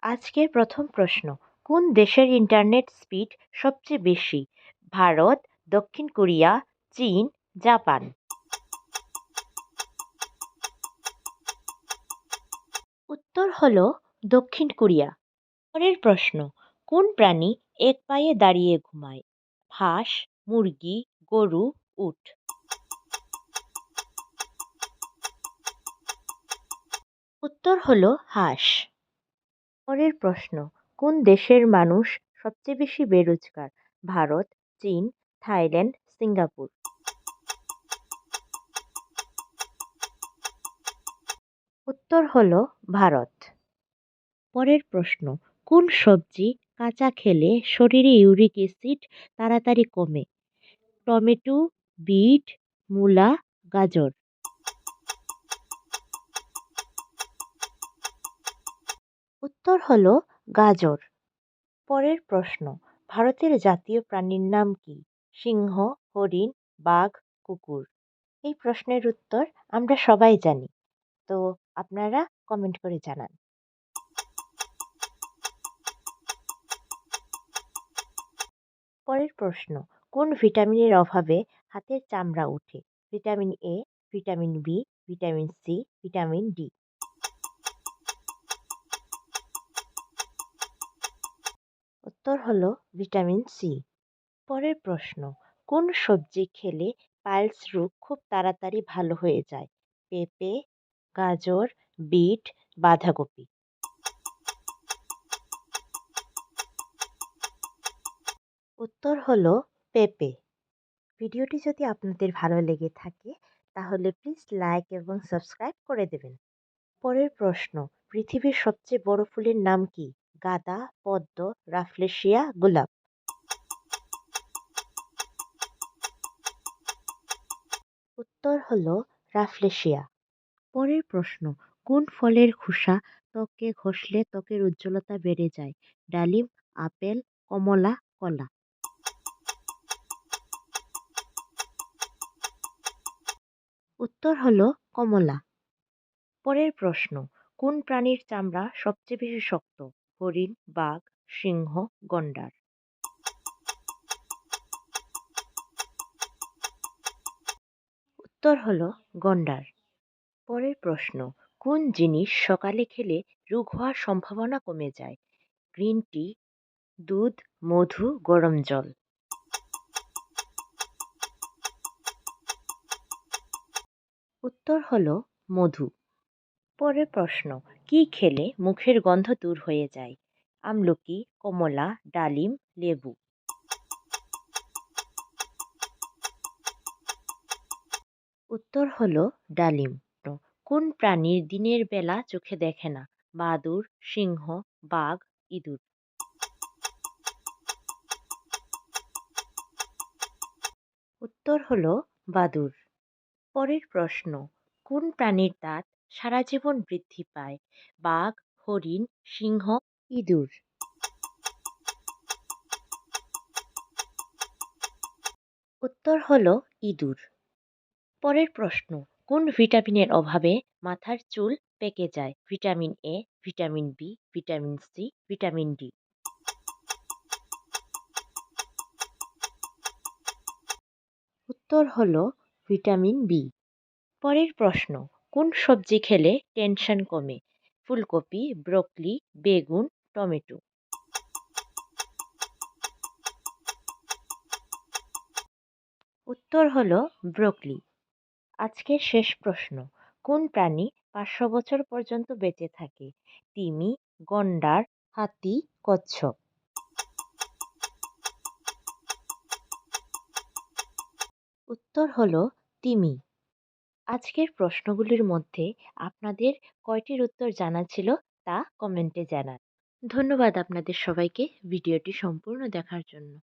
আজকের প্রথম প্রশ্ন, কোন দেশের ইন্টারনেট স্পিড সবচেয়ে বেশি? ভারত, দক্ষিণ কোরিয়া, চীন, জাপান? উত্তর হলো দক্ষিণ কোরিয়া। পরের প্রশ্ন, কোন প্রাণী এক পায়ে দাঁড়িয়ে ঘুমায়? হাঁস, মুরগি, গরু, উট? উত্তর হলো হাঁস। পরের প্রশ্ন, কোন দেশের মানুষ সবচেয়ে বেশি বেরোজগার? ভারত, চীন, থাইল্যান্ড, সিঙ্গাপুর? উত্তর হলো ভারত। পরের প্রশ্ন, কোন সবজি কাঁচা খেলে শরীরে ইউরিক অ্যাসিড তাড়াতাড়ি কমে? টমেটো, বিট, মূলা, গাজর? উত্তর হলো গাজর। পরের প্রশ্ন, ভারতের জাতীয় প্রাণীর নাম কি? সিংহ, হরিণ, বাঘ, কুকুর? এই প্রশ্নের উত্তর আমরা সবাই জানি, তো আপনারা কমেন্ট করে জানান। পরের প্রশ্ন, কোন ভিটামিনের অভাবে হাতের চামড়া ওঠে? Vitamin A, vitamin B, vitamin C, vitamin D? উত্তর হলো ভিটামিন সি। পরের প্রশ্ন, কোন সবজি খেলে পাইলস রোগ খুব তাড়াতাড়ি ভালো হয়ে যায়? পেঁপে, গাজর, বিট, বাঁধাকপি? উত্তর হলো পেঁপে। ভিডিওটি যদি আপনাদের ভালো লেগে থাকে তাহলে প্লিজ লাইক এবং সাবস্ক্রাইব করে দেবেন। পরের প্রশ্ন, পৃথিবীর সবচেয়ে বড় ফুলের নাম কি? গাঁদা, পদ্ম, রাফলেশিয়া, গোলাপ? উত্তর হলো রাফলেশিয়া। পরের প্রশ্ন, কোন ফলের খোসা ত্বকে ঘষলে ত্বকের উজ্জ্বলতা বেড়ে যায়? ডালিম, আপেল, কমলা, কলা? উত্তর হলো কমলা। পরের প্রশ্ন, কোন প্রাণীর চামড়া সবচেয়ে বেশি শক্ত? হরিণ, বাঘ, সিংহ, গন্ডার? উত্তর হলো গন্ডার। পরের প্রশ্ন, কোন জিনিস সকালে খেলে রোগ হওয়ার সম্ভাবনা কমে যায়? গ্রিন টি, দুধ, মধু, গরম জল? উত্তর হলো মধু। পরের প্রশ্ন, কি খেলে মুখের গন্ধ দূর হয়ে যায়? আমলকি, কমলা, ডালিম, লেবু? উত্তর হলো ডালিম। কোন প্রাণীর দিনের বেলা চোখে দেখে না? বাদুড়, সিংহ, বাঘ, ইঁদুর? উত্তর হলো বাদুড়। পরের প্রশ্ন, কোন প্রাণীর দাঁত সারা জীবন বৃদ্ধি পায়? বাঘ, হরিণ, সিংহ, ইঁদুর? উত্তর হলো ইঁদুর। পরের প্রশ্ন, কোন ভিটামিনের অভাবে মাথার চুল পেকে যায়? Vitamin A, vitamin B, vitamin C, vitamin D? উত্তর হলো ভিটামিন বি। পরের প্রশ্ন, কোন সবজি খেলে টেনশন কমে? ফুলকপি, ব্রোকলি, বেগুন, টমেটো? উত্তর হলো ব্রোকলি। আজকের শেষ প্রশ্ন, কোন প্রাণী 500 বছর পর্যন্ত বেঁচে থাকে? তিমি, গন্ডার, হাতি, কচ্ছপ? উত্তর হলো তিমি। আজকের প্রশ্নগুলির মধ্যে আপনাদের কয়টির উত্তর জানা ছিল তা কমেন্টে জানান। ধন্যবাদ আপনাদের সবাইকে ভিডিওটি সম্পূর্ণ দেখার জন্য।